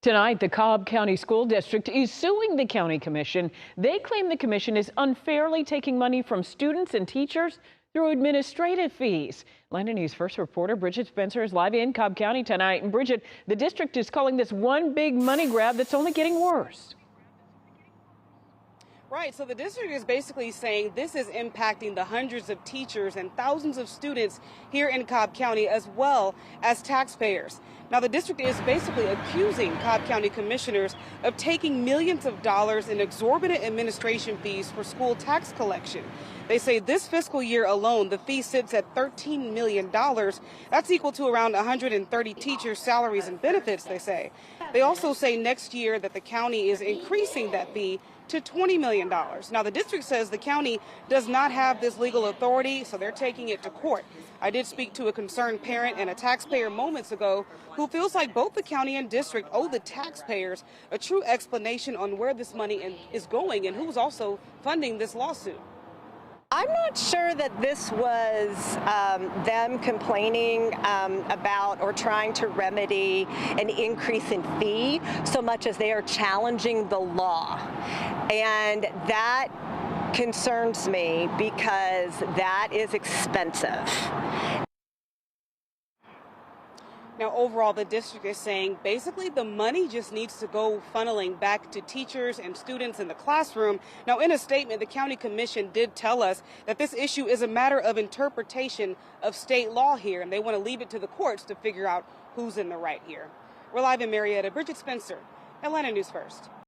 Tonight, the Cobb County School District is suing the county commission. They claim the commission is unfairly taking money from students and teachers through administrative fees. Atlanta News First reporter Bridget Spencer is live in Cobb County tonight. And Bridget, the district is calling this one big money grab that's only getting worse. Right, so the district is basically saying this is impacting the hundreds of teachers and thousands of students here in Cobb County, as well as taxpayers. Now, the district is basically accusing Cobb County commissioners of taking millions of dollars in exorbitant administration fees for school tax collection. They say this fiscal year alone, the fee sits at $13 million. That's equal to around 130 teachers' salaries and benefits, they say. They also say next year that the county is increasing that fee to $20 million. Now, the district says the county does not have this legal authority, so they're taking it to court. I did speak to a concerned parent and a taxpayer moments ago who feels like both the county and district owe the taxpayers a true explanation on where this money is going and who's also funding this lawsuit. I'm not sure that this was them complaining about or trying to remedy an increase in fee so much as they are challenging the law. And that concerns me because that is expensive. Now, overall, the district is saying basically the money just needs to go funneling back to teachers and students in the classroom. Now, in a statement, the county commission did tell us that this issue is a matter of interpretation of state law here, and they want to leave it to the courts to figure out who's in the right here. We're live in Marietta. Bridget Spencer, Atlanta News First.